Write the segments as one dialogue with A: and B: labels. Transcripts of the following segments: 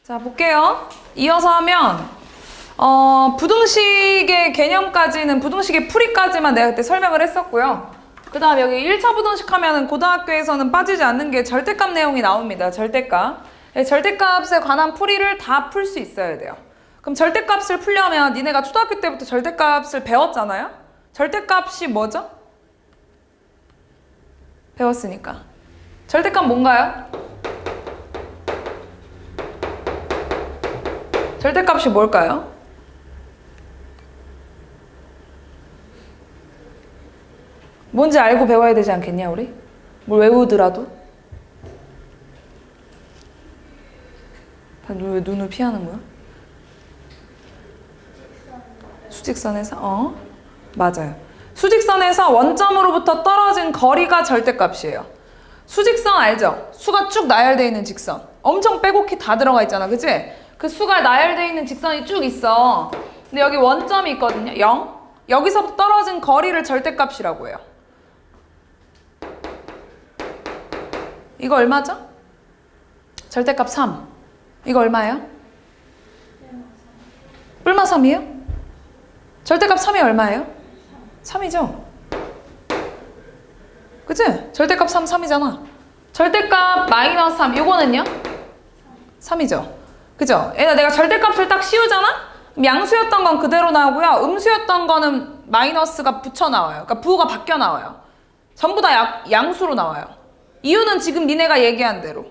A: 자, 볼게요. 이어서 하면 부등식의 개념까지는 부등식의 풀이까지만 내가 그때 설명을 했었고요. 그 다음 여기 1차 부등식 하면은 고등학교에서는 빠지지 않는 게 절대값 내용이 나옵니다. 절대값. 절대값에 관한 풀이를 다 풀 수 있어야 돼요. 그럼 절대값을 풀려면 니네가 초등학교 때부터 절대값을 배웠잖아요? 절대값이 뭐죠? 배웠으니까. 절대값 뭔가요? 절대값이 뭘까요? 뭔지 알고 배워야 되지 않겠냐, 우리? 뭘 외우더라도? 왜 눈을 피하는 거야? 수직선에서? 맞아요. 수직선에서 원점으로부터 떨어진 거리가 절대값이에요. 수직선 알죠? 수가 쭉 나열되어 있는 직선. 엄청 빼곡히 다 들어가 있잖아, 그치? 그 수가 나열되어 있는 직선이 쭉 있어. 근데 여기 원점이 있거든요. 0. 여기서부터 떨어진 거리를 절대값이라고 해요. 이거 얼마죠? 절대값 3. 이거 얼마예요? 뿔마 3이에요? 절대값 3이 얼마예요? 3이죠? 그치? 절대값 3, 3이잖아. 절대값 마이너스 3, 요거는요? 3이죠? 그죠? 얘들아, 내가 절대값을 딱 씌우잖아? 그럼 양수였던 건 그대로 나오고요. 음수였던 거는 마이너스가 붙여 나와요. 그러니까 부호가 바뀌어 나와요. 전부 다 양수로 나와요. 이유는 지금 니네가 얘기한 대로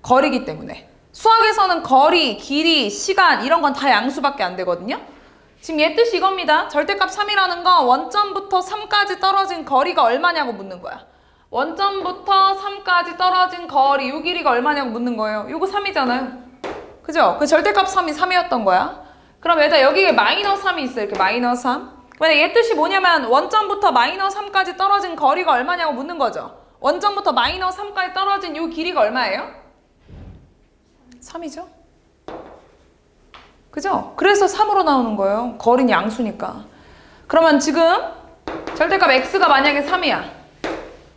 A: 거리기 때문에. 수학에서는 거리, 길이, 시간 이런 건 다 양수밖에 안 되거든요. 지금 얘 뜻이 이겁니다. 절대값 3이라는 건 원점부터 3까지 떨어진 거리가 얼마냐고 묻는 거야. 원점부터 3까지 떨어진 거리, 요 길이가 얼마냐고 묻는 거예요. 요거 3이잖아요. 그죠? 그 절대값 3이 3이었던 거야. 그럼 얘들아, 여기에 마이너스 3이 있어요. 이렇게 마이너스 3. 근데 얘 뜻이 뭐냐면 원점부터 마이너스 3까지 떨어진 거리가 얼마냐고 묻는 거죠. 원점부터 마이너스 3까지 떨어진 요 길이가 얼마예요? 3이죠? 그죠? 그래서 3으로 나오는 거예요. 거리는 양수니까. 그러면 지금 절대값 x가 만약에 3이야.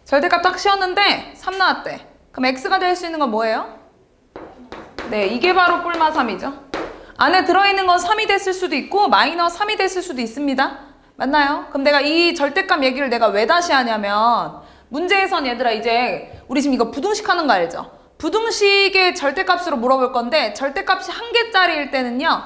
A: 절대값 딱 씌웠는데 3 나왔대. 그럼 x가 될 수 있는 건 뭐예요? 네, 이게 바로 뿔마 3이죠. 안에 들어있는 건 3이 됐을 수도 있고 마이너스 3이 됐을 수도 있습니다. 맞나요? 그럼 내가 이 절대값 얘기를 내가 왜 다시 하냐면 문제에선 얘들아 이제 우리 지금 이거 부등식 하는 거 알죠? 부등식의 절대값으로 물어볼 건데 절대값이 1개짜리일 때는요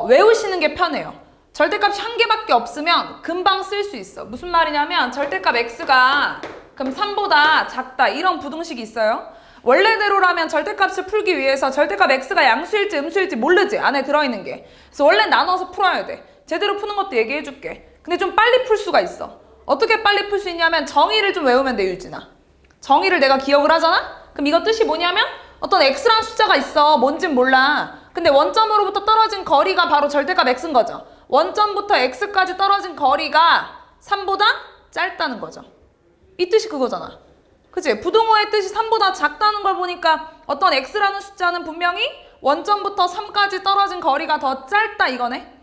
A: 외우시는 게 편해요. 절대값이 1개밖에 없으면 금방 쓸 수 있어. 무슨 말이냐면 절대값 x가 그럼 3보다 작다 이런 부등식이 있어요. 원래대로라면 절대값을 풀기 위해서 절대값 x가 양수일지 음수일지 모르지, 안에 들어있는 게. 그래서 원래 나눠서 풀어야 돼. 제대로 푸는 것도 얘기해 줄게. 근데 좀 빨리 풀 수가 있어. 어떻게 빨리 풀 수 있냐면 정의를 좀 외우면 돼, 유진아. 정의를 내가 기억을 하잖아? 그럼 이거 뜻이 뭐냐면 어떤 x라는 숫자가 있어. 뭔진 몰라. 근데 원점으로부터 떨어진 거리가 바로 절대값 x인 거죠. 원점부터 x까지 떨어진 거리가 3보다 짧다는 거죠. 이 뜻이 그거잖아. 그치? 부등호의 뜻이 3보다 작다는 걸 보니까 어떤 x라는 숫자는 분명히 원점부터 3까지 떨어진 거리가 더 짧다 이거네.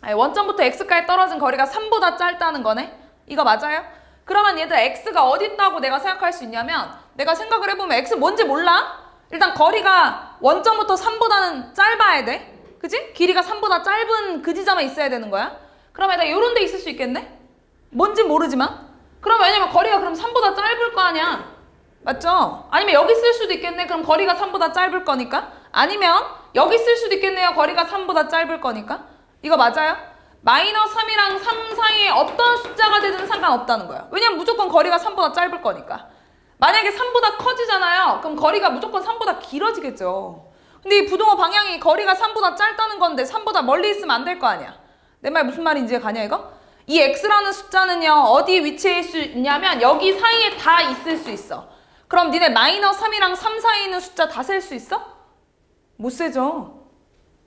A: 아니, 원점부터 x까지 떨어진 거리가 3보다 짧다는 거네. 이거 맞아요? 그러면 얘들아 x가 어디 있다고 내가 생각할 수 있냐면 내가 생각을 해보면 x 뭔지 몰라? 일단 거리가 원점부터 3보다는 짧아야 돼. 그치? 길이가 3보다 짧은 그 지점에 있어야 되는 거야. 그러면 얘들아 요런 데 있을 수 있겠네? 뭔지 모르지만. 그럼 왜냐면 거리가 그럼 3보다 짧을 거 아니야. 맞죠? 아니면 여기 쓸 수도 있겠네. 그럼 거리가 3보다 짧을 거니까. 아니면 여기 쓸 수도 있겠네요. 거리가 3보다 짧을 거니까. 이거 맞아요? 마이너스 3이랑 3 사이에 어떤 숫자가 되든 상관없다는 거야. 왜냐면 무조건 거리가 3보다 짧을 거니까. 만약에 3보다 커지잖아요. 그럼 거리가 무조건 3보다 길어지겠죠. 근데 이 부등호 방향이 거리가 3보다 짧다는 건데 3보다 멀리 있으면 안 될 거 아니야. 내 말 무슨 말인지 가냐 이거? 이 x라는 숫자는요 어디 위치해 수 있냐면 여기 사이에 다 있을 수 있어. 그럼 니네 마이너스 3이랑 3 사이에 있는 숫자 다 셀 수 있어? 못 세죠.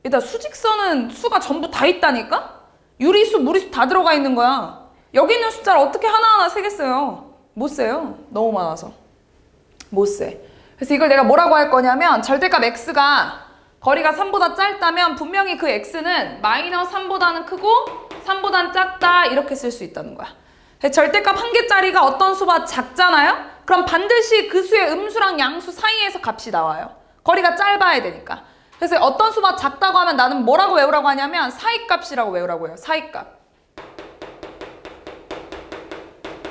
A: 일단 수직선은 수가 전부 다 있다니까? 유리수, 무리수 다 들어가 있는 거야. 여기 있는 숫자를 어떻게 하나하나 세겠어요? 못 세요. 너무 많아서. 못 세. 그래서 이걸 내가 뭐라고 할 거냐면 절대값 x가 거리가 3보다 짧다면 분명히 그 x는 마이너스 3보다는 크고 3보다는 작다 이렇게 쓸 수 있다는 거야. 절대값 1개짜리가 어떤 수보다 작잖아요? 그럼 반드시 그 수의 음수랑 양수 사이에서 값이 나와요. 거리가 짧아야 되니까. 그래서 어떤 수가 작다고 하면 나는 뭐라고 외우라고 하냐면 사이값이라고 외우라고 해요. 사이값.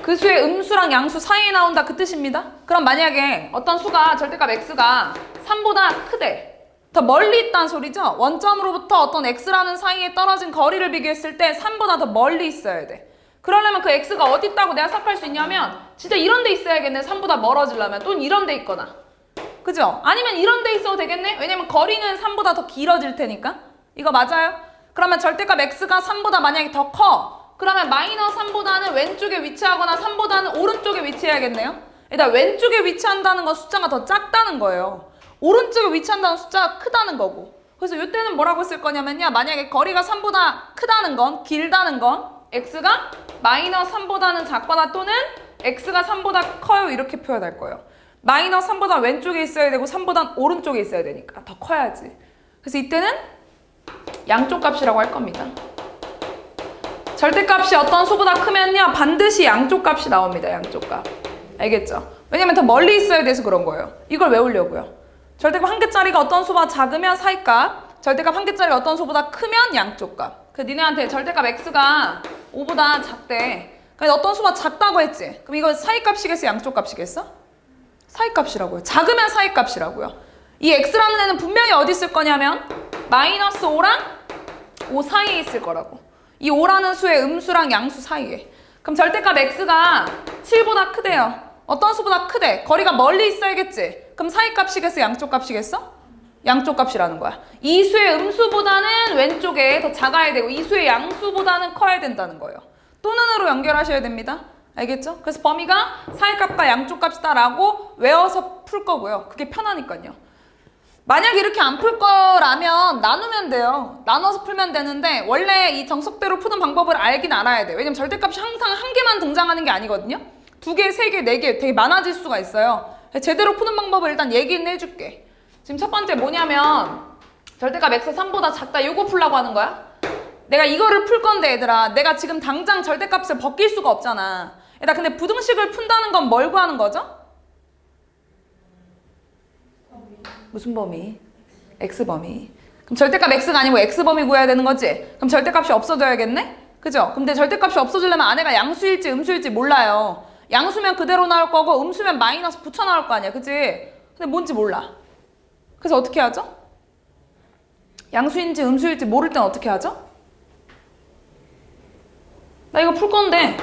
A: 그 수의 음수랑 양수 사이에 나온다 그 뜻입니다. 그럼 만약에 어떤 수가 절대값 x가 3보다 크대. 더 멀리 있다는 소리죠. 원점으로부터 어떤 x라는 사이에 떨어진 거리를 비교했을 때 3보다 더 멀리 있어야 돼. 그러려면 그 x가 어디 있다고 내가 생각할 수 있냐면 진짜 이런 데 있어야겠네. 3보다 멀어지려면. 또는 이런 데 있거나. 그죠? 아니면 이런 데 있어도 되겠네? 왜냐면 거리는 3보다 더 길어질 테니까. 이거 맞아요? 그러면 절대값 x가 3보다 만약에 더 커. 그러면 마이너스 3보다는 왼쪽에 위치하거나 3보다는 오른쪽에 위치해야겠네요. 일단 왼쪽에 위치한다는 건 숫자가 더 작다는 거예요. 오른쪽에 위치한다는 숫자가 크다는 거고. 그래서 이때는 뭐라고 쓸 거냐면요. 만약에 거리가 3보다 크다는 건, 길다는 건 x가 마이너스 3보다는 작거나 또는 x가 3보다 커요. 이렇게 표현할 거예요. 마이너스 3보다 왼쪽에 있어야 되고 3보다 오른쪽에 있어야 되니까 더 커야지. 그래서 이때는 양쪽 값이라고 할 겁니다. 절대값이 어떤 수보다 크면요. 반드시 양쪽 값이 나옵니다. 양쪽 값. 알겠죠? 왜냐면 더 멀리 있어야 돼서 그런 거예요. 이걸 외우려고요. 절대값 한 개짜리가 어떤 수보다 작으면 사이값, 절대값 한 개짜리가 어떤 수보다 크면 양쪽 값. 그 니네한테 절대값 x가 5보다 작대. 그러니까 어떤 수보다 작다고 했지? 그럼 이거 사이값이겠어? 양쪽 값이겠어? 사이값이라고요. 작으면 사이값이라고요. 이 x라는 애는 분명히 어디 있을 거냐면 마이너스 5랑 5 사이에 있을 거라고. 이 5라는 수의 음수랑 양수 사이에. 그럼 절대값 x가 7보다 크대요. 어떤 수보다 크대. 거리가 멀리 있어야겠지. 그럼 사이값이겠어? 양쪽 값이겠어? 양쪽 값이라는 거야. 이 수의 음수보다는 왼쪽에 더 작아야 되고 이 수의 양수보다는 커야 된다는 거예요. 또는으로 연결하셔야 됩니다. 알겠죠? 그래서 범위가 사이값과 양쪽 값이다라고 외워서 풀 거고요. 그게 편하니까요. 만약에 이렇게 안 풀 거라면 나누면 돼요. 나눠서 풀면 되는데 원래 이 정석대로 푸는 방법을 알긴 알아야 돼요. 왜냐면 절대값이 항상 한 개만 등장하는 게 아니거든요. 2개, 3개, 4개 되게 많아질 수가 있어요. 제대로 푸는 방법을 일단 얘기는 해줄게. 지금 첫 번째 뭐냐면 절대값 x 3보다 작다 이거 풀라고 하는 거야. 내가 이거를 풀 건데 얘들아 내가 지금 당장 절대값을 벗길 수가 없잖아. 얘들아 근데 부등식을 푼다는 건 뭘 구하는 거죠? 무슨 범위? x범위. 그럼 절대값 x가 아니고 x범위 구해야 되는 거지? 그럼 절대값이 없어져야겠네? 그죠? 근데 절대값이 없어지려면 안에가 양수일지 음수일지 몰라요. 양수면 그대로 나올 거고 음수면 마이너스 붙여 나올 거 아니야. 그치? 근데 뭔지 몰라. 그래서 어떻게 하죠? 양수인지 음수일지 모를 땐 어떻게 하죠? 나 이거 풀 건데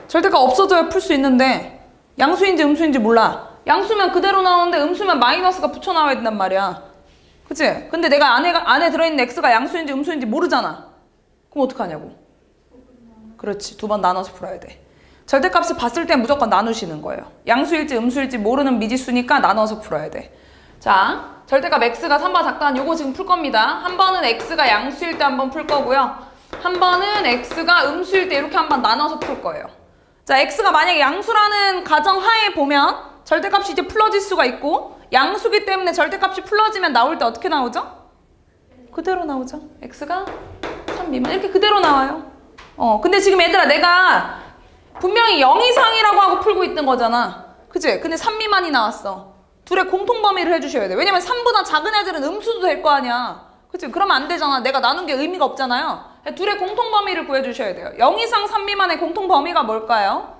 A: 절대값 없어져야 풀 수 있는데 양수인지 음수인지 몰라. 양수면 그대로 나오는데 음수면 마이너스가 붙여 나와야 된단 말이야. 그치? 근데 내가 안에 들어있는 x가 양수인지 음수인지 모르잖아. 그럼 어떡하냐고. 그렇지. 2번 나눠서 풀어야 돼. 절대값을 봤을 때 무조건 나누시는 거예요. 양수일지 음수일지 모르는 미지수니까 나눠서 풀어야 돼. 자, 절대값 x가 3보다 작다는 요거 지금 풀 겁니다. 한 번은 x가 양수일 때 한 번 풀 거고요. 한 번은 x가 음수일 때 이렇게 한 번 나눠서 풀 거예요. 자, x가 만약에 양수라는 가정하에 보면 절대값이 이제 풀어질 수가 있고 양수기 때문에 절대값이 풀어지면 나올 때 어떻게 나오죠? 그대로 나오죠. x가 3 미만 이렇게 그대로 나와요. 근데 지금 얘들아 내가 분명히 0 이상이라고 하고 풀고 있던 거잖아. 그치? 근데 3 미만이 나왔어. 둘의 공통범위를 해주셔야 돼. 왜냐면 3보다 작은 애들은 음수도 될 거 아니야. 그치? 그러면 안 되잖아. 내가 나눈 게 의미가 없잖아요. 둘의 공통범위를 구해주셔야 돼요. 0 이상 3 미만의 공통범위가 뭘까요?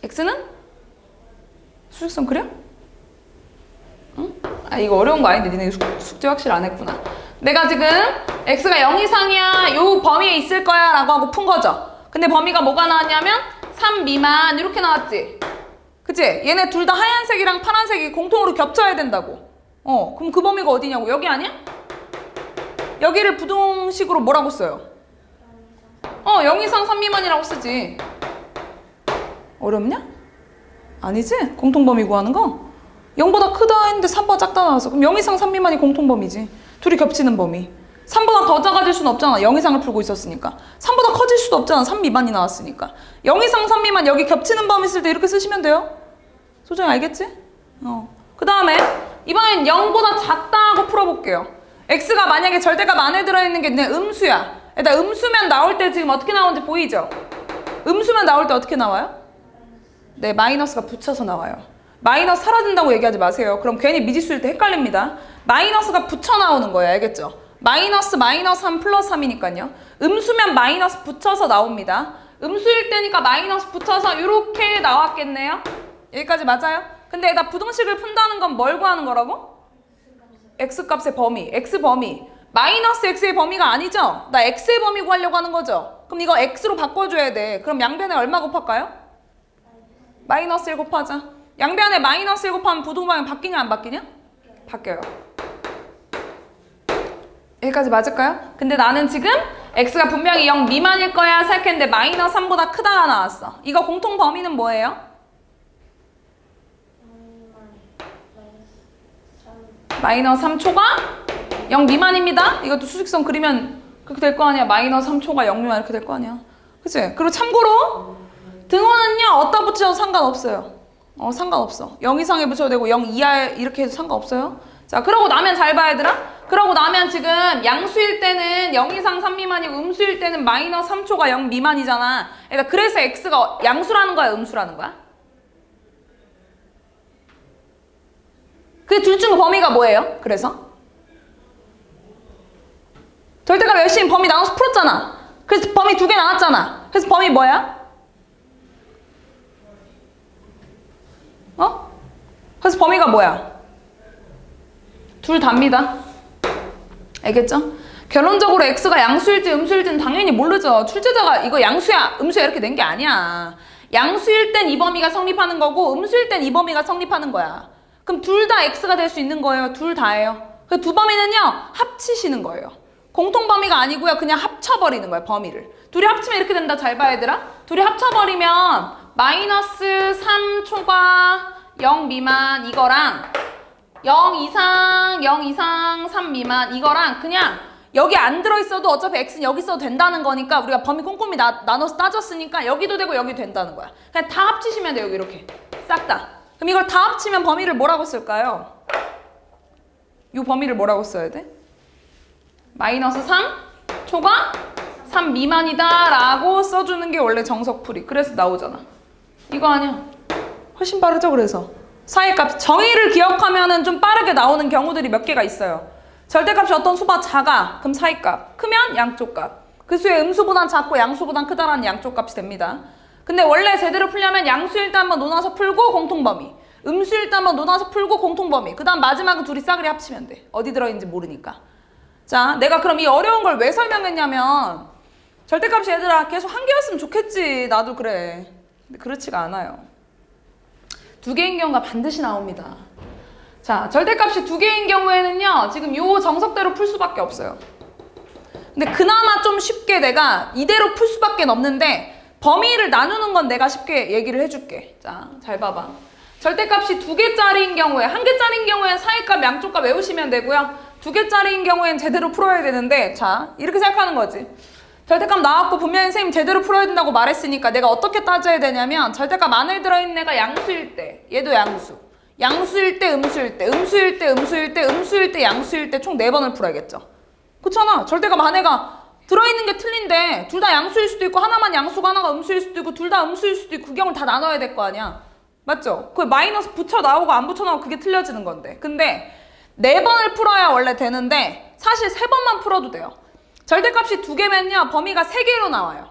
A: x는? 수직선 그려? 응? 아 이거 어려운 거 아닌데 니네 숙제 확실히 안 했구나. 내가 지금 x가 0 이상이야 요 범위에 있을 거야 라고 하고 푼 거죠. 근데 범위가 뭐가 나왔냐면 3 미만 이렇게 나왔지. 그치? 얘네 둘 다 하얀색이랑 파란색이 공통으로 겹쳐야 된다고. 그럼 그 범위가 어디냐고. 여기 아니야? 여기를 부등식으로 뭐라고 써요? 0 이상 3 미만이라고 쓰지. 어렵냐? 아니지? 공통범위 구하는 거? 0보다 크다 했는데 3보다 작다 나왔어. 그럼 0 이상 3 미만이 공통범위지. 둘이 겹치는 범위. 3보다 더 작아질 수는 없잖아. 0 이상을 풀고 있었으니까. 3보다 커질 수도 없잖아. 3 미만이 나왔으니까. 0 이상 3 미만 여기 겹치는 범위 쓸 때 이렇게 쓰시면 돼요. 소정이 알겠지? 그 다음에 이번엔 0보다 작다 하고 풀어볼게요. x가 만약에 절대값 안에 들어있는 게 내 음수야. 일단 음수면 나올 때 지금 어떻게 나오는지 보이죠? 음수면 나올 때 어떻게 나와요? 네, 마이너스가 붙여서 나와요. 마이너스 사라진다고 얘기하지 마세요. 그럼 괜히 미지수일 때 헷갈립니다. 마이너스가 붙여 나오는 거예요. 알겠죠? 마이너스 마이너스 3 플러스 3이니까요. 음수면 마이너스 붙여서 나옵니다. 음수일 때니까 마이너스 붙여서 이렇게 나왔겠네요. 여기까지 맞아요? 근데 나 부등식을 푼다는 건 뭘 구하는 거라고? x값의 범위, x범위. 마이너스 x의 범위가 아니죠? 나 x의 범위 구하려고 하는 거죠? 그럼 이거 x로 바꿔줘야 돼. 그럼 양변에 얼마 곱할까요? 마이너스 1 곱하자. 양변에 마이너스 1 곱하면 부등방향 바뀌냐 안 바뀌냐? 바뀌어요. 여기까지 맞을까요? 근데 나는 지금 x가 분명히 0 미만일 거야 생각했는데 마이너스 3보다 크다가 나왔어. 이거 공통 범위는 뭐예요? 마이너스 3초가 0 미만입니다. 이것도 수직선 그리면 그렇게 될 거 아니야. 마이너스 3초가 0 미만 이렇게 될 거 아니야. 그치? 그리고 참고로 등호는요 어디다 붙여도 상관없어요. 상관없어. 0 이상에 붙여도 되고 0 이하에 이렇게 해도 상관없어요. 자, 그러고 나면 잘 봐야 되나? 그러고 나면 지금 양수일 때는 0 이상 3 미만이고 음수일 때는 마이너스 3초가 0 미만이잖아. 그러니까 그래서 x가 양수라는 거야, 음수라는 거야? 그 둘 중 범위가 뭐예요? 그래서? 절대값 열심히 범위 나눠서 풀었잖아. 그래서 범위 2개 나왔잖아. 그래서 범위 뭐야? 그래서 범위가 뭐야? 둘 다입니다. 알겠죠? 결론적으로 x가 양수일지 음수일지는 당연히 모르죠. 출제자가 이거 양수야, 음수야 이렇게 낸 게 아니야. 양수일 땐 이 범위가 성립하는 거고 음수일 땐 이 범위가 성립하는 거야. 그럼 둘 다 x가 될 수 있는 거예요. 둘 다예요. 그 두 범위는요 합치시는 거예요. 공통 범위가 아니고요. 그냥 합쳐버리는 거예요. 범위를. 둘이 합치면 이렇게 된다. 잘 봐야 되라. 둘이 합쳐버리면 마이너스 3초가 0 미만 이거랑 0 이상 3 미만 이거랑 그냥 여기 안 들어있어도 어차피 x는 여기 써도 된다는 거니까 우리가 범위 꼼꼼히 나눠서 따졌으니까 여기도 되고 여기도 된다는 거야. 그냥 다 합치시면 돼요. 이렇게 싹 다. 그럼 이걸 다 합치면 범위를 뭐라고 쓸까요? 이 범위를 뭐라고 써야 돼? 마이너스 3초가 3 미만이다 라고 써주는 게 원래 정석풀이. 그래서 나오잖아. 이거 아니야. 훨씬 빠르죠. 그래서 사이값 정의를 기억하면은 좀 빠르게 나오는 경우들이 몇 개가 있어요. 절대값이 어떤 수가 작아. 그럼 사이값. 크면 양쪽 값. 그 수의 음수보단 작고 양수보단 크다라는 양쪽 값이 됩니다. 근데 원래 제대로 풀려면 양수일 때 한번 논아서 풀고 공통범위. 음수일 때 한번 논아서 풀고 공통범위. 그 다음 마지막은 둘이 싸그리 합치면 돼. 어디 들어있는지 모르니까. 자, 내가 그럼 이 어려운 걸 왜 설명했냐면 절대값이 얘들아 계속 한 개였으면 좋겠지. 나도 그래. 근데 그렇지가 않아요. 두 개인 경우가 반드시 나옵니다. 자, 절대값이 두 개인 경우에는요 지금 요 정석대로 풀 수밖에 없어요. 근데 그나마 좀 쉽게 내가 이대로 풀 수밖에 없는데 범위를 나누는 건 내가 쉽게 얘기를 해줄게. 자, 잘 봐봐. 절대값이 두 개짜리인 경우에, 한 개짜리인 경우엔 사이값 양쪽 값 외우시면 되고요. 두 개짜리인 경우엔 제대로 풀어야 되는데, 자, 이렇게 생각하는 거지. 절대값 나왔고 분명히 선생님 제대로 풀어야 된다고 말했으니까 내가 어떻게 따져야 되냐면 절대값 안에 들어있는 애가 양수일 때, 얘도 양수. 양수일 때, 음수일 때, 음수일 때, 음수일 때, 음수일 때, 양수일 때 총 4번을 풀어야겠죠. 그렇잖아. 절대값 안에가 들어있는 게 틀린데 둘 다 양수일 수도 있고 하나만 양수고 하나가 음수일 수도 있고 둘 다 음수일 수도 있고 그 경우를 다 나눠야 될 거 아니야. 맞죠? 그 마이너스 붙여 나오고 안 붙여 나오고 그게 틀려지는 건데. 근데 4번을 풀어야 원래 되는데 사실 3번만 풀어도 돼요. 절대값이 2개면요 범위가 3개로 나와요.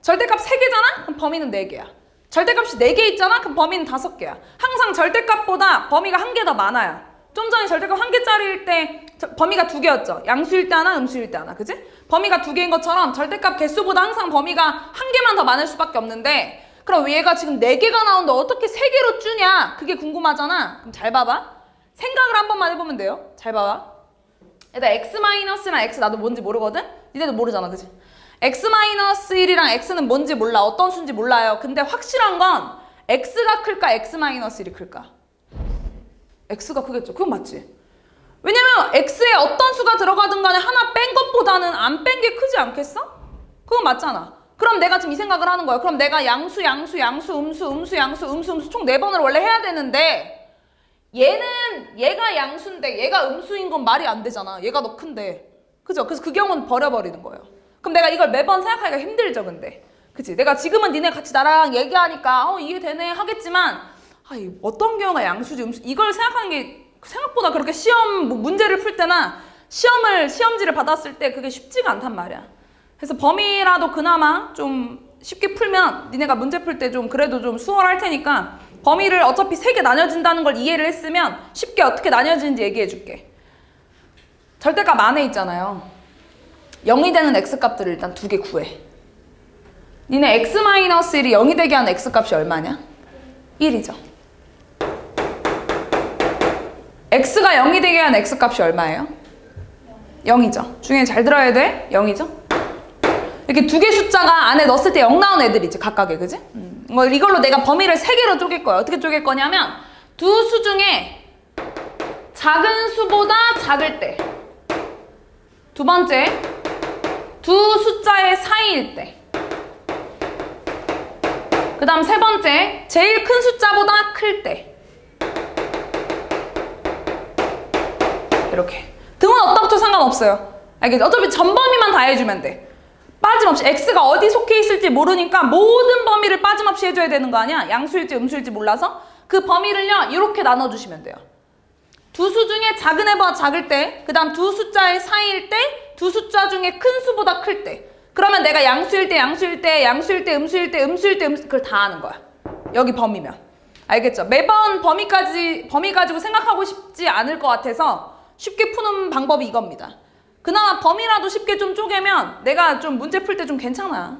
A: 절대값 3개잖아? 그럼 범위는 4개야. 절대값이 4개 있잖아? 그럼 범위는 5개야. 항상 절대값보다 범위가 1개 더 많아요. 좀 전에 절대값 1개짜리일 때 범위가 2개였죠. 양수일 때 하나, 음수일 때 하나. 그지? 범위가 2개인 것처럼 절대값 개수보다 항상 범위가 1개만 더 많을 수밖에 없는데 그럼 얘가 지금 4개가 나오는데 어떻게 3개로 주냐? 그게 궁금하잖아. 그럼 잘 봐봐. 생각을 한 번만 해보면 돼요. 잘 봐봐. 일단 x-랑 x 나도 뭔지 모르거든? 니네도 모르잖아. 그지? x-1이랑 x는 뭔지 몰라. 어떤 수인지 몰라요. 근데 확실한 건 x가 클까? x-1이 클까? x가 크겠죠. 그건 맞지? 왜냐면 x에 어떤 수가 들어가든 간에 하나 뺀 것보다는 안 뺀 게 크지 않겠어? 그건 맞잖아. 그럼 내가 지금 이 생각을 하는 거야. 그럼 내가 양수, 음수, 양수, 음수 총 4번을 원래 해야 되는데 얘가 양수인데 얘가 음수인 건 말이 안 되잖아. 얘가 더 큰데. 그죠? 그래서 그 경우는 버려버리는 거예요. 그럼 내가 이걸 매번 생각하기가 힘들죠, 근데. 그치? 내가 지금은 니네 같이 나랑 얘기하니까 이해되네 하겠지만 어떤 경우가 양수지 음수 이걸 생각하는 게 생각보다 그렇게 시험 문제를 풀 때나 시험지를 받았을 때 그게 쉽지가 않단 말이야. 그래서 범위라도 그나마 좀 쉽게 풀면 니네가 문제 풀 때 좀 그래도 좀 수월할 테니까 범위를 어차피 3개 나뉘어진다는 걸 이해를 했으면 쉽게 어떻게 나뉘어지는지 얘기해 줄게. 절대값 안에 있잖아요. 0이 되는 x값들을 일단 2개 구해. 니네 x-1이 0이 되게 하는 x값이 얼마냐? 1이죠. x가 0이 되게 하는 x값이 얼마예요? 0이죠. 중에 잘 들어야 돼. 0이죠. 이렇게 2개 숫자가 안에 넣었을 때 0 나온 애들이지. 각각의, 그지? 이걸로 내가 범위를 3개로 쪼갤 거야. 어떻게 쪼갤 거냐면 두 수 중에 작은 수보다 작을 때, 두 번째 두 숫자의 사이일 때, 그 다음 세 번째 제일 큰 숫자보다 클 때. 이렇게 등은 어디부터 상관없어요. 알겠죠? 어차피 전 범위만 다 해주면 돼. 빠짐없이 x가 어디 속해 있을지 모르니까 모든 범위를 빠짐없이 해줘야 되는 거 아니야? 양수일지 음수일지 몰라서 그 범위를요 이렇게 나눠주시면 돼요. 두 수 중에 작은 애보다 작을 때, 그 다음 두 숫자의 사이일 때, 두 숫자 중에 큰 수보다 클 때. 그러면 내가 양수일 때, 양수일 때, 양수일 때, 음수일 때, 음수일 때, 그걸 다 아는 거야. 여기 범위면. 알겠죠? 매번 범위 가지고 생각하고 싶지 않을 것 같아서 쉽게 푸는 방법이 이겁니다. 그나마 범위라도 쉽게 좀 쪼개면 내가 좀 문제 풀 때 좀 괜찮아.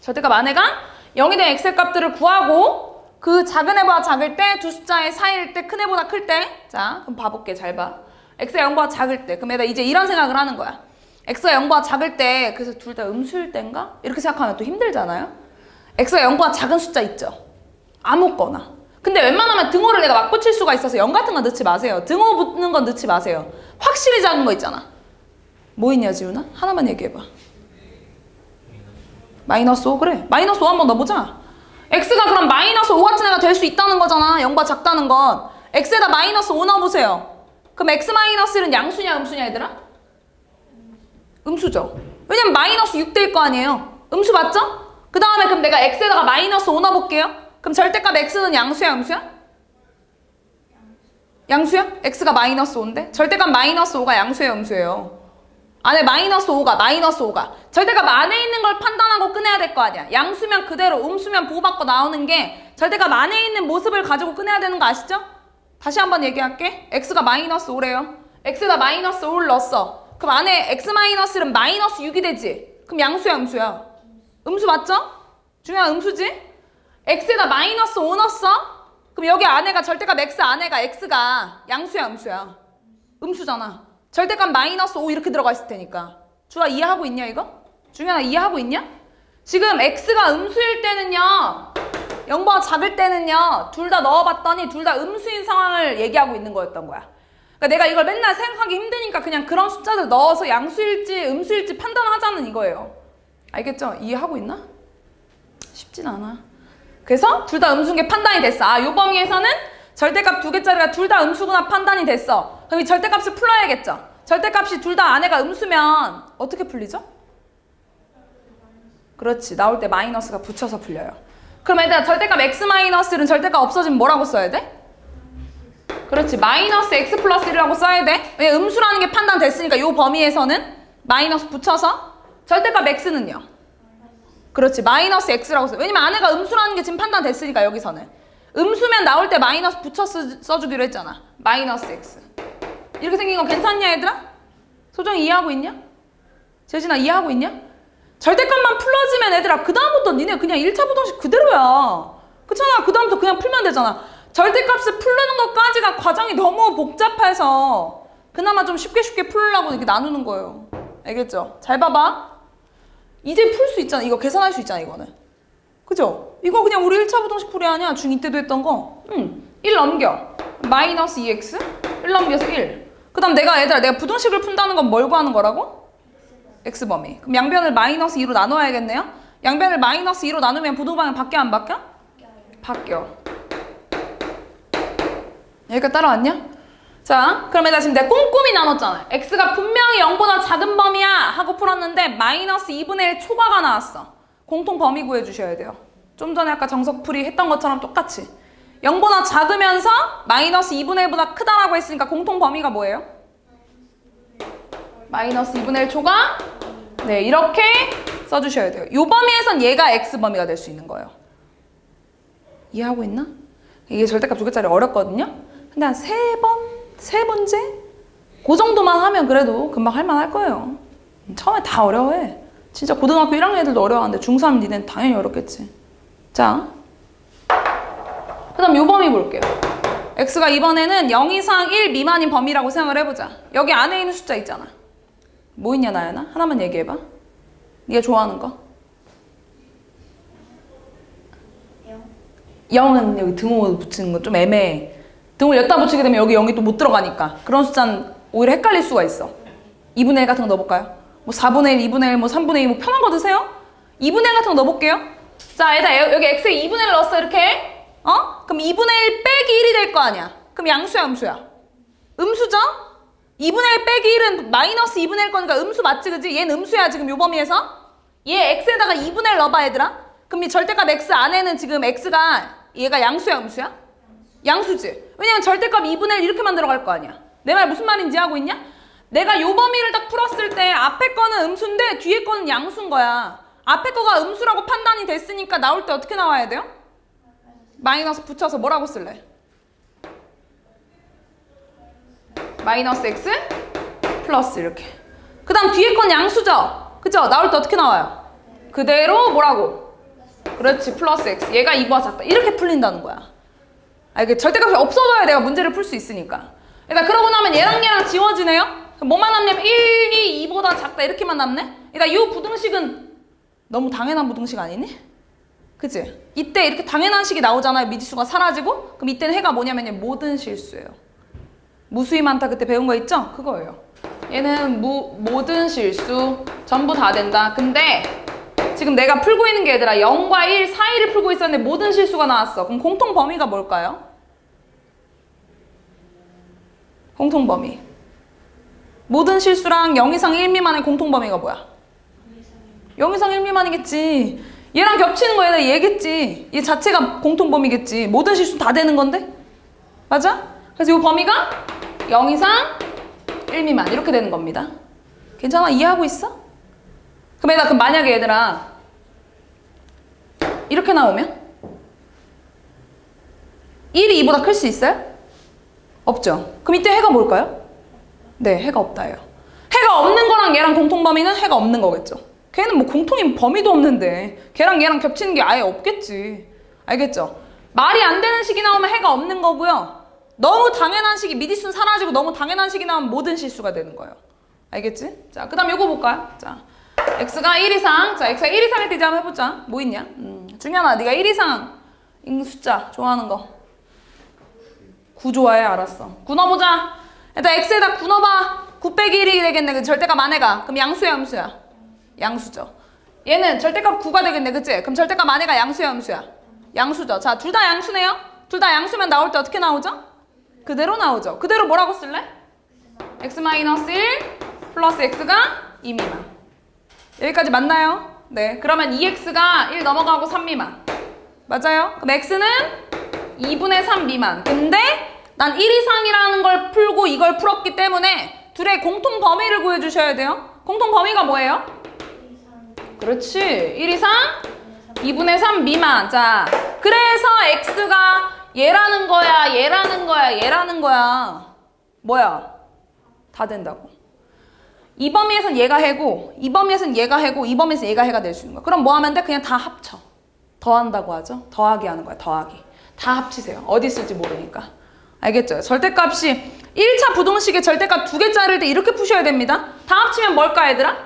A: 절대값 안에가 0이 된 엑셀 값들을 구하고 그 작은 애보다 작을 때, 두 숫자의 사이일 때, 큰 애보다 클 때. 자, 그럼 봐볼게. 잘 봐. x가 0보다 작을 때. 그럼 얘가 이제 이런 생각을 하는 거야. x가 0보다 작을 때, 그래서 둘 다 음수일 때인가? 이렇게 생각하면 또 힘들잖아요. x가 0보다 작은 숫자 있죠. 아무거나. 근데 웬만하면 등호를 내가 막 붙일 수가 있어서 0 같은 거 넣지 마세요. 등호 붙는 건 넣지 마세요. 확실히 작은 거 있잖아. 뭐 있냐, 지훈아? 하나만 얘기해봐. -5? 그래. -5 한번 넣어보자. x가 그럼 -5 같은 애가 될 수 있다는 거잖아. 0보다 작다는 건. x에다 -5 넣어보세요. 그럼 x-1은 양수냐 음수냐 얘들아? 음수죠. 왜냐면 -6 될 거 아니에요. 음수 맞죠? 그 다음에 그럼 내가 x에다가 -5 넣어볼게요. 그럼 절대값 x는 양수야 음수야? 양수야? x가 -5인데? 절대값 -5가 양수예요 음수예요? 안에 -5가 절대값 안에 있는 걸 판단하고 꺼내야 될 거 아니야. 양수면 그대로, 음수면 보호받고 나오는 게 절대값 안에 있는 모습을 가지고 꺼내야 되는 거 아시죠? 다시 한번 얘기할게. x가 -5래요. x에다 -5를 넣었어. 그럼 안에 x-는 -6이 되지. 그럼 양수야 음수야? 음수 맞죠? 중요한 음수지? x에다 -5 넣었어? 그럼 여기 안에가 절대값 x 안에가 x가 양수야 음수야? 음수잖아. 절대값 -5 이렇게 들어가 있을 테니까. 주아 이해하고 있냐 이거? 중현아 이해하고 있냐? 지금 x가 음수일 때는요 0보다 작을 때는요 둘 다 넣어봤더니 둘 다 음수인 상황을 얘기하고 있는 거였던 거야. 그러니까 내가 이걸 맨날 생각하기 힘드니까 그냥 그런 숫자들 넣어서 양수일지 음수일지 판단하자는 이거예요. 알겠죠? 이해하고 있나? 쉽진 않아. 그래서 둘 다 음수인 게 판단이 됐어. 아, 요 범위에서는 절대값 2개짜리가 둘 다 음수구나 판단이 됐어. 그럼 이 절대값을 풀어야겠죠? 절대값이 둘 다 안에가 음수면 어떻게 풀리죠? 그렇지. 나올 때 마이너스가 붙여서 풀려요. 그럼 얘들아 절대값 x-는 절대값 없어지면 뭐라고 써야 돼? 그렇지. 마이너스 x 플러스 1이라고 써야 돼. 왜 음수라는 게 판단됐으니까 요 범위에서는 마이너스 붙여서 절대값 x는요? 그렇지. 마이너스 x라고 써. 왜냐면 안에가 음수라는 게 지금 판단됐으니까 여기서는. 음수면 나올 때 마이너스 붙여 써주기로 했잖아. 마이너스 x. 이렇게 생긴 거 괜찮냐 얘들아? 소정이 이해하고 있냐? 재진아 이해하고 있냐? 절대값만 풀어지면 얘들아 그 다음부터 니네 그냥 1차 부등식 그대로야. 그렇잖아. 그 다음부터 그냥 풀면 되잖아. 절대값을 풀는 것까지가 과정이 너무 복잡해서 그나마 좀 쉽게 풀려고 이렇게 나누는 거예요. 알겠죠? 잘 봐봐. 이제 풀 수 있잖아. 이거 계산할 수 있잖아 이거는. 그죠? 이거 그냥 우리 1차 부등식 풀이 아니야. 중2 때도 했던 거. 1 넘겨. 마이너스 2x 1 넘겨서 1. 그 다음 내가 부등식을 푼다는 건 뭘 구하는 거라고? x범위. 그럼 양변을 마이너스 2로 나눠야겠네요. 양변을 마이너스 2로 나누면 부등방향 바뀌어 안 바뀌어? 바뀌어. 여기까지 따라왔냐? 자, 그러면 나 지금 내가 꼼꼼히 나눴잖아. x가 분명히 0보다 작은 범위야 하고 풀었는데 마이너스 2분의 1 초과가 나왔어. 공통 범위 구해주셔야 돼요. 좀 전에 아까 정석풀이 했던 것처럼 똑같이. 0보다 작으면서 마이너스 2분의 1보다 크다라고 했으니까 공통 범위가 뭐예요? 마이너스 2분의 1 초가 네, 이렇게 써주셔야 돼요. 요 범위에선 얘가 x범위가 될 수 있는 거예요. 이해하고 있나? 이게 절대값 두 개짜리 어렵거든요? 근데 한 세 문제? 그 정도만 하면 그래도 금방 할만할 거예요. 처음에 다 어려워해. 진짜 고등학교 1학년 애들도 어려워하는데 중3 니는 당연히 어렵겠지. 자, 그 다음 요 범위 볼게요. x가 이번에는 0 이상 1 미만인 범위라고 생각을 해보자. 여기 안에 있는 숫자 있잖아. 뭐 있냐 나연아? 하나만 얘기해봐. 네가 좋아하는 거. 0은 여기 등호 붙이는 거 좀 애매해. 등호를 여기다 붙이게 되면 여기 0이 또 못 들어가니까 그런 숫자는 오히려 헷갈릴 수가 있어. 2분의 1 같은 거 넣어볼까요? 뭐 4분의 1, 2분의 1, 뭐 3분의 2, 뭐 편한 거 드세요? 2분의 1 같은 거 넣어볼게요. 자, 얘들아 여기 x에 2분의 1 넣었어 이렇게. 그럼 2분의 1 빼기 1이 될 거 아니야. 그럼 양수야 음수야? 음수죠? 2분의 1 빼기 1은 마이너스 2분의 1 거니까 음수 맞지 그지? 얘는 음수야 지금 요 범위에서. 얘 x에다가 2분의 1 넣어봐 얘들아. 그럼 이 절대값 x 안에는 지금 x가 얘가 양수야 음수야? 양수지. 왜냐면 절대값 2분의 1 이렇게만 들어갈 거 아니야. 내 말 무슨 말인지 하고 있냐? 내가 요 범위를 딱 풀었을 때 앞에 거는 음수인데 뒤에 거는 양수인 거야. 앞에 거가 음수라고 판단이 됐으니까 나올 때 어떻게 나와야 돼요? 마이너스 붙여서 뭐라고 쓸래? 마이너스 x 플러스 이렇게. 그 다음 뒤에 건 양수죠? 그죠? 나올 때 어떻게 나와요? 그대로 뭐라고? 그렇지 플러스 x. 얘가 이거와 작다. 이렇게 풀린다는 거야. 이게 절대값이 없어져야 내가 문제를 풀 수 있으니까. 일단 그러고 나면 얘랑 지워지네요? 뭐만 남냐면 1, 2, 2보다 작다 이렇게만 남네? 일단 이 부등식은 너무 당연한 부등식 아니니? 그치? 이때 이렇게 당연한 식이 나오잖아요. 미지수가 사라지고. 그럼 이때는 해가 뭐냐면요. 모든 실수예요. 무수히 많다 그때 배운 거 있죠? 그거예요. 얘는 모든 실수 전부 다 된다. 근데 지금 내가 풀고 있는 게 얘들아 0과 1 사이를 풀고 있었는데 모든 실수가 나왔어. 그럼 공통 범위가 뭘까요? 공통 범위. 모든 실수랑 0 이상 1 미만의 공통 범위가 뭐야? 0 이상 1 미만이겠지. 얘랑 겹치는 거 얘는 얘겠지. 얘 자체가 공통 범위겠지. 모든 실수 다 되는 건데? 맞아? 그래서 이 범위가 0 이상 1 미만 이렇게 되는 겁니다. 괜찮아? 이해하고 있어? 그럼 만약에 얘들아 이렇게 나오면 1이 2보다 클 수 있어요? 없죠. 그럼 이때 해가 뭘까요? 네, 해가 없다예요. 해가 없는 거랑 얘랑 공통 범위는 해가 없는 거겠죠. 걔는 뭐 공통인 범위도 없는데 걔랑 얘랑 겹치는 게 아예 없겠지. 알겠죠? 말이 안 되는 식이 나오면 해가 없는 거고요. 너무 당연한 식이 미지수는 사라지고 너무 당연한 식이 나오면 모든 실수가 되는 거예요. 알겠지? 자, 그 다음 요거 볼까요? 자, x가 1 이상. 자, x가 1 이상일 때 이제 한번 해보자. 뭐 있냐? 중현아, 네가 1 이상인 숫자 좋아하는 거. 9 좋아해? 알았어. 9 넣어보자. 일단 x에다 9 넣어봐. 9 빼기 1이 되겠네. 그 절대값 안에가. 그럼 양수야 음수야? 양수죠. 얘는 절대값 9가 되겠네. 그치? 그럼 절대값 안에가 양수야 음수야? 양수죠. 자, 둘 다 양수네요? 둘 다 양수면 나올 때 어떻게 나오죠? 그대로 나오죠. 그대로 뭐라고 쓸래? x-1 플러스 x가 2 미만. 여기까지 맞나요? 네. 그러면 2x가 1 넘어가고 3 미만. 맞아요? 그럼 x는 2분의 3 미만. 근데 난 1 이상이라는 걸 풀고 이걸 풀었기 때문에 둘의 공통 범위를 구해주셔야 돼요. 공통 범위가 뭐예요? 그렇지. 1 이상 2분의 3 미만. 자, 그래서 x가 얘라는 거야, 얘라는 거야, 얘라는 거야. 뭐야? 다 된다고. 이 범위에선 얘가 해고, 이 범위에선 얘가 해고, 이 범위에선 얘가 해가 될 수 있는 거야. 그럼 뭐 하면 돼? 그냥 다 합쳐. 더한다고 하죠. 더하기 하는 거야, 더하기. 다 합치세요. 어디 있을지 모르니까. 알겠죠? 절대값이 1차 부등식의 절대값 2개짜리일 때 이렇게 푸셔야 됩니다. 다 합치면 뭘까 얘들아?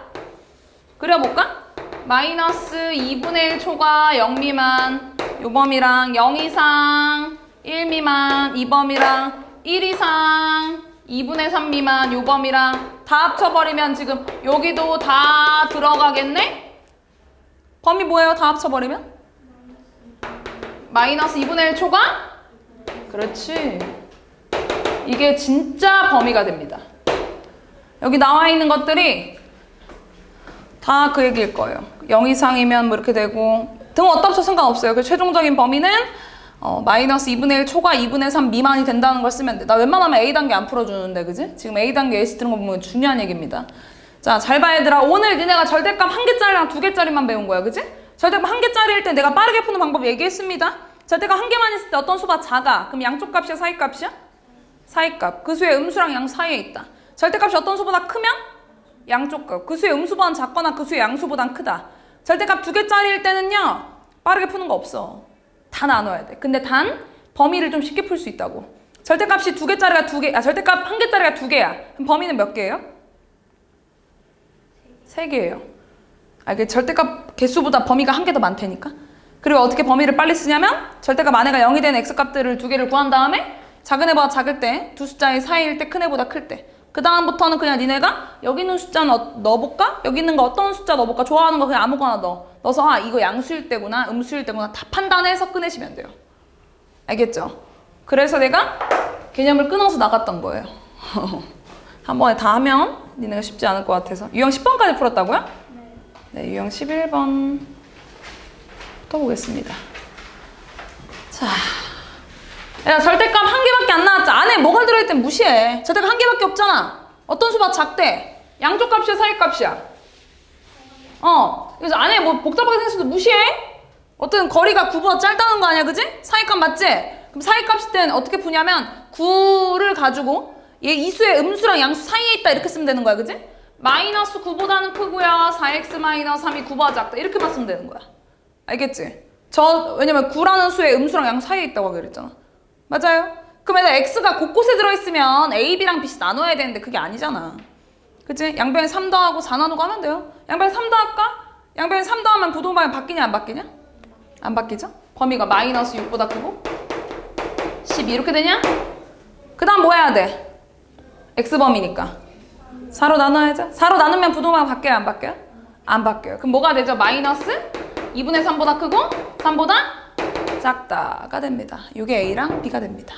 A: 그려볼까? 마이너스 2분의 1 초과 0 미만 요 범위랑 0 이상 1 미만 이 범위랑 1 이상 2분의 3 미만 요 범위랑 다 합쳐버리면 지금 여기도 다 들어가겠네? 범위 뭐예요? 다 합쳐버리면? 마이너스 2분의 1 초과? 그렇지. 이게 진짜 범위가 됩니다. 여기 나와 있는 것들이 다 그 얘기일 거예요. 0 이상이면 뭐 이렇게 되고 등 어디다 합쳐 상관없어요. 그 최종적인 범위는 마이너스 2분의 1 초과 2분의 3 미만이 된다는 걸 쓰면 돼. 나 웬만하면 A단계 안 풀어주는데, 그지? 지금 A단계 예시 들은 거 보면 중요한 얘기입니다. 자, 잘 봐, 얘들아. 오늘 니네가 절대값 1개짜리랑 2개짜리만 배운 거야, 그지? 절대값 1개짜리일 때 내가 빠르게 푸는 방법 얘기했습니다. 절대값 1개만 있을 때 어떤 수가 작아? 그럼 양쪽 값이야, 사이 값이야? 사이 값. 그 수의 음수랑 양 사이에 있다. 절대값이 어떤 수보다 크면? 양쪽 값. 그 수의 음수보단 작거나 그 수의 양수보단 크다. 절대값 2개짜리일 때는요, 빠르게 푸는 거 없어. 다 나눠야 돼. 근데 단 범위를 좀 쉽게 풀 수 있다고. 절대값이 2개짜리가 2개, 절대값 1개짜리가 2개야. 그럼 범위는 몇 개예요? 3개예요. 이게 절대값 개수보다 범위가 1개 더 많다니까. 그리고 어떻게 범위를 빨리 쓰냐면 절대값 안에가 0이 되는 x값들을 2개를 구한 다음에 작은 애보다 작을 때, 두 숫자의 사이일 때, 큰 애보다 클 때. 그 다음부터는 그냥 니네가 여기 있는 숫자는 넣어볼까? 여기 있는 거 어떤 숫자 넣어볼까? 좋아하는 거 그냥 아무거나 넣어서 이거 양수일 때구나, 음수일 때구나 다 판단해서 꺼내시면 돼요. 알겠죠? 그래서 내가 개념을 끊어서 나갔던 거예요. 한 번에 다 하면 니네가 쉽지 않을 것 같아서. 유형 10번까지 풀었다고요? 네, 유형 11번 또 보겠습니다. 자, 야, 절대값 1개밖에 안 나왔죠? 안에 뭐가 들어있든 무시해. 절대값 1개밖에 없잖아. 어떤 수가 작대? 양쪽 값이야, 사이 값이야? 그래서 안에 뭐 복잡하게 생겼어도 무시해? 어떤 거리가 9보다 짧다는 거 아니야, 그지? 사이 값 맞지? 그럼 사이 값일 땐 어떻게 푸냐면 9를 가지고 얘 이수의 음수랑 양수 사이에 있다 이렇게 쓰면 되는 거야, 그지? 마이너스 9보다는 크고요. 4x 마이너스 3이 9보다 작다. 이렇게만 쓰면 되는 거야. 알겠지? 왜냐면 9라는 수의 음수랑 양수 사이에 있다고 하기로 했잖아. 맞아요? 그럼 얘들 x가 곳곳에 들어있으면 a, b랑 b씩 나눠야 되는데 그게 아니잖아. 그치? 양변에 3 더하고 4 나누고 하면 돼요. 양변에 3 더할까? 양변에 3 더하면 부동방향 바뀌냐 안 바뀌냐? 안 바뀌죠? 범위가 마이너스 6보다 크고 12 이렇게 되냐? 그 다음 뭐 해야 돼? x범위니까 4로 나눠야죠? 4로 나누면 부동방향 바뀌어요 안 바뀌어요? 안 바뀌어요. 그럼 뭐가 되죠? 마이너스 2분의 3보다 크고 3보다 작다가 됩니다. 이게 A랑 B가 됩니다.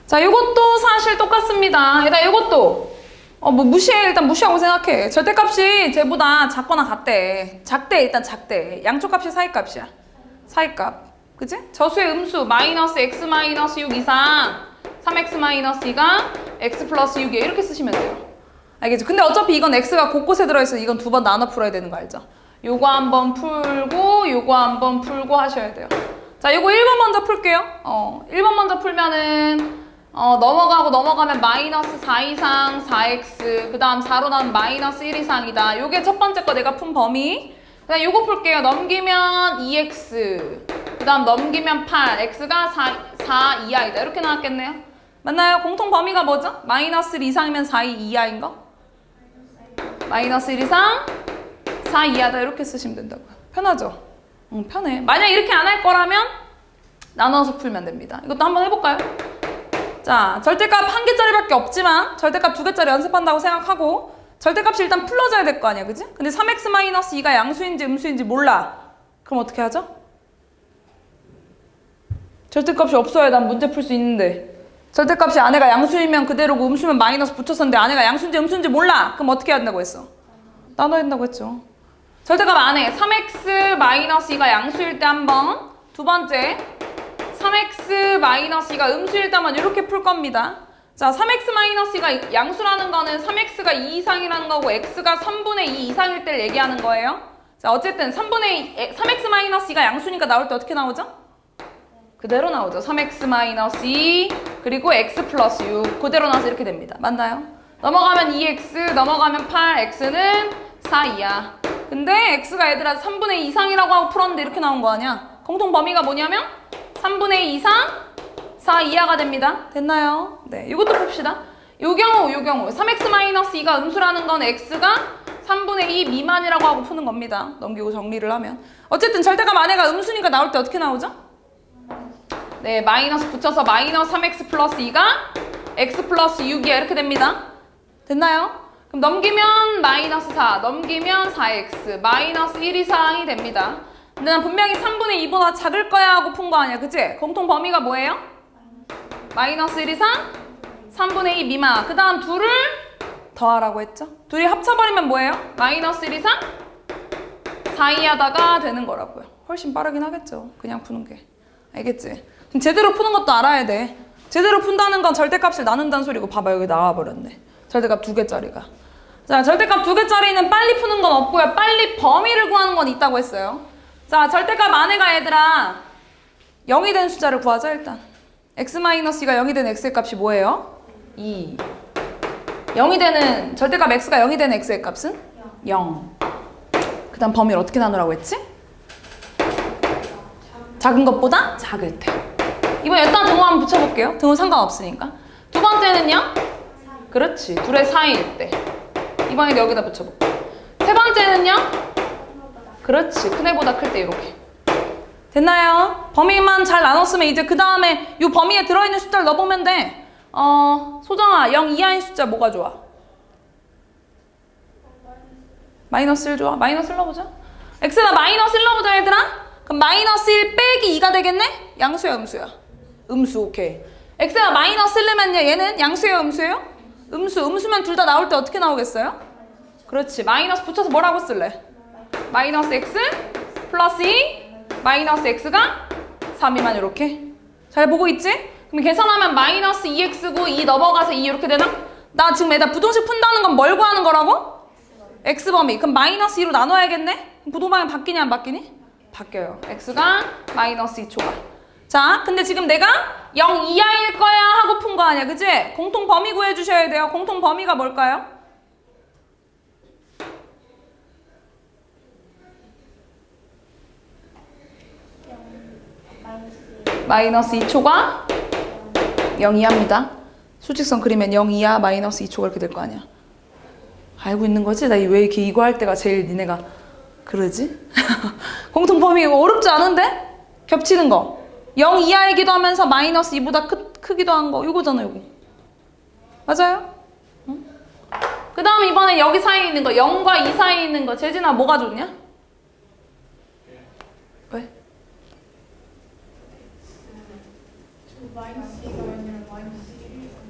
A: 자, 이것도 사실 똑같습니다. 일단 이것도 뭐 무시해. 일단 무시하고 생각해. 절대값이 쟤보다 작거나 같대. 작대. 일단 작대. 양쪽 값이 사이값이야. 사이값. 그치? 저수의 음수 마이너스 x 마이너스 6 이상 3x 마이너스 2가 x 플러스 6이야. 이렇게 쓰시면 돼요. 알겠죠? 근데 어차피 이건 x가 곳곳에 들어있어. 이건 2번 나눠 풀어야 되는 거 알죠? 요거 한번 풀고 요거 한번 풀고 하셔야 돼요. 자, 요거 1번 먼저 풀게요. 1번 먼저 풀면은 넘어가면 마이너스 4 이상 4x 그 다음 4로 나오면 마이너스 1 이상이다. 요게 첫 번째 거 내가 푼 범위. 그 다음 요거 풀게요. 넘기면 2x 그 다음 넘기면 8 x가 4 이하이다. 이렇게 나왔겠네요. 맞나요? 공통 범위가 뭐죠? 마이너스 1 이상이면 4 이하인 거? 마이너스 1 이상 4 이하다. 이렇게 쓰시면 된다고요. 편하죠? 편해. 만약 이렇게 안 할 거라면 나눠서 풀면 됩니다. 이것도 한번 해볼까요? 자, 절대값 1개짜리밖에 없지만 절대값 2개짜리 연습한다고 생각하고 절대값이 일단 풀러져야 될 거 아니야, 그지? 근데 3x-2가 양수인지 음수인지 몰라. 그럼 어떻게 하죠? 절대값이 없어야 난 문제 풀 수 있는데 절대값이 안에가 양수이면 그대로고 음수면 마이너스 붙였었는데 안에가 양수인지 음수인지 몰라. 그럼 어떻게 해야 된다고 했어? 나눠야 된다고 했죠. 절대값 안에 3x-2가 양수일 때 한 번, 두 번째 3x-2가 음수일 때 한 번 이렇게 풀 겁니다. 자, 3x-2가 양수라는 거는 3x가 2 이상이라는 거고 x가 3분의 2 이상일 때를 얘기하는 거예요. 자, 어쨌든 3x-2가 양수니까 나올 때 어떻게 나오죠? 그대로 나오죠. 3x-2 그리고 x 플러스 6 그대로 나와서 이렇게 됩니다. 맞나요? 넘어가면 2x 넘어가면 8 x는 4 이하. 근데 x가 얘들아 3분의 2 이상이라고 하고 풀었는데 이렇게 나온 거 아니야? 공통 범위가 뭐냐면 3분의 2 이상 4 이하가 됩니다. 됐나요? 네, 이것도 봅시다. 요 경우 3x-2가 음수라는 건 x가 3분의 2 미만이라고 하고 푸는 겁니다. 넘기고 정리를 하면 어쨌든 절대값 안에가 음수니까 나올 때 어떻게 나오죠? 네, 마이너스 붙여서 마이너스 3x 플러스 2가 x 플러스 6이야. 이렇게 됩니다. 됐나요? 그럼 넘기면 마이너스 4, 넘기면 4x, 마이너스 1 이상이 됩니다. 근데 난 분명히 3분의 2보다 작을 거야 하고 푼 거 아니야, 그치? 공통 범위가 뭐예요? 마이너스 1 이상 3분의 2 미만. 그 다음 둘을 더하라고 했죠? 둘이 합쳐버리면 뭐예요? 마이너스 1 이상 4이 하다가 되는 거라고요. 훨씬 빠르긴 하겠죠. 그냥 푸는 게. 알겠지? 제대로 푸는 것도 알아야 돼. 제대로 푼다는 건 절대값을 나눈다는 소리고 봐봐 여기 나와버렸네. 절대값 2개짜리가. 자, 절대값 2개짜리는 빨리 푸는 건 없고요. 빨리 범위를 구하는 건 있다고 했어요. 자, 절대값 안에가 얘들아 0이 된 숫자를 구하자 일단. x-2가 0이 된 x의 값이 뭐예요? 2. 0이 되는 절대값 x가 0이 되는 x의 값은? 0. 그 다음 범위를 어떻게 나누라고 했지? 작은 것보다 작을 때. 이번에 여기다 등호 한번 붙여볼게요. 등호 상관없으니까. 두 번째는요? 그렇지. 둘의 사이일 때. 이번에도 여기다 붙여볼게. 세 번째는요? 그렇지. 큰 애보다 클 때 이렇게. 됐나요? 범위만 잘 나눴으면 이제 그 다음에 이 범위에 들어있는 숫자를 넣어보면 돼. 소정아, 0 이하인 숫자 뭐가 좋아? 마이너스 1 좋아? 마이너스 1 넣어보자. x에다 마이너스 1 넣어보자 얘들아. 그럼 마이너스 1 빼기 2가 되겠네? 양수야 음수야? 음수. 오케이. x에다 마이너스 1 넣으면요 얘는 양수예요 음수예요? 음수. 음수면 둘 다 나올 때 어떻게 나오겠어요? 그렇지. 마이너스 붙여서 뭐라고 쓸래? 마이너스 x 플러스 2 마이너스 x가 3이만 이렇게. 잘 보고 있지? 그럼 계산하면 마이너스 2x고 2 넘어가서 2 이렇게 되나? 나 지금 애다 부동식 푼다는 건 뭘 구하는 거라고? x범위. 그럼 마이너스 2로 나눠야겠네? 부동방향 바뀌냐 안 바뀌니? 바뀌어요. x가 마이너스 2초가. 자, 근데 지금 내가 0 이하일 거야 하고 푼 거 아니야, 그치? 공통 범위 구해주셔야 돼요. 공통 범위가 뭘까요? 마이너스 2초가 0 이하입니다. 수직선 그리면 0 이하 마이너스 2초가 이렇게 될 거 아니야. 알고 있는 거지? 나 왜 이렇게 이거 할 때가 제일 니네가 그러지? 공통 범위 이거 어렵지 않은데? 겹치는 거. 0 이하이기도 하면서 마이너스 2보다 크기도 한 거. 이거잖아, 이거. 맞아요? 응? 그 다음 이번에 여기 사이에 있는 거. 0과 2 사이에 있는 거. 재진아, 뭐가 좋냐? 왜?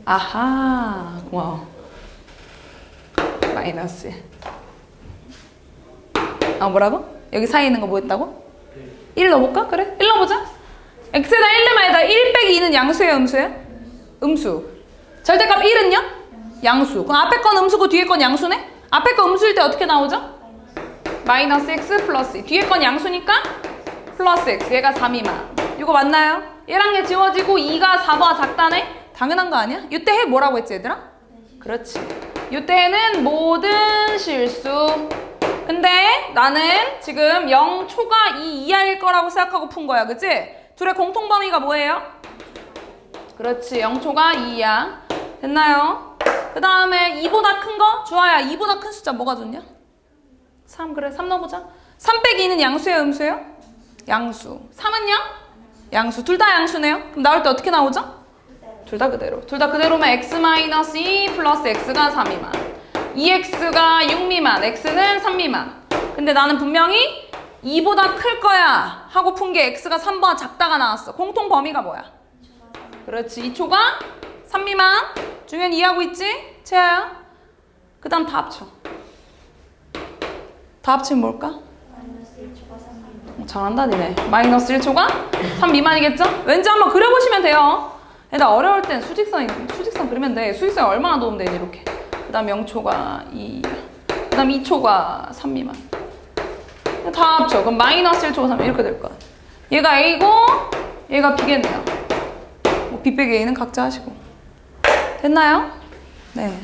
A: 아하, 고마워. 마이너스. 뭐라고? 여기 사이에 있는 거 뭐 했다고? 1 넣어볼까? 그래? 1 넣어보자. x에다 1 넣으면 얘다 1 빼기 2는 양수예요, 음수예요? 음수. 절대값 1은요? 양수. 그럼 앞에 건 음수고 뒤에 건 양수네? 앞에 거 음수일 때 어떻게 나오죠? 마이너스 x 플러스 2. 뒤에 건 양수니까 플러스 x. 얘가 3 미만. 이거 맞나요? 얘랑 얘 지워지고 2가 4보다 작다네? 당연한 거 아니야? 이때 해 뭐라고 했지 얘들아? 그렇지. 이때는 모든 실수. 근데 나는 지금 0초가 2 이하일 거라고 생각하고 푼 거야. 그치? 둘의 공통 범위가 뭐예요? 그렇지. 0초가 2 이하. 됐나요? 그 다음에 2보다 큰 거? 주아야, 2보다 큰 숫자 뭐가 좋냐? 3. 그래, 3 넣어보자. 3 빼기 2는 양수예요, 음수예요? 양수. 3은요? 양수. 둘 다 양수네요. 그럼 나올 때 어떻게 나오죠? 둘 다 그대로. 둘 다 그대로면 x-2 플러스 x가 3 미만. 2x가 6 미만. x는 3 미만. 근데 나는 분명히 2보다 클 거야 하고 푼 게 x가 3보다 작다가 나왔어. 공통 범위가 뭐야? 그렇지. 2초가 3 미만. 중요한 이해하고 있지? 채아야? 그 다음 다 합쳐. 다 합치면 뭘까? 잘한다 니네. 마이너스 1초가 3 미만이겠죠? 왠지 한번 그려보시면 돼요. 얘들아 어려울 땐 수직선 그리면 돼. 수직선이 얼마나 도움 되니 이렇게. 그 다음 0초가 2. 그 다음 2초가 3 미만. 다 합쳐. 그럼 마이너스 1초가 3 이렇게 될 거야. 얘가 A고 얘가 B겠네요. 뭐 B 빼기 A는 각자 하시고. 됐나요? 네.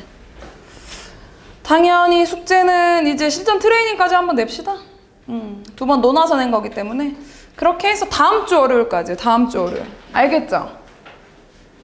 A: 당연히 숙제는 이제 실전 트레이닝까지 한번 냅시다. 2번 논아서 낸 거기 때문에 그렇게 해서 다음 주 월요일까지. 다음 주 월요일. 알겠죠?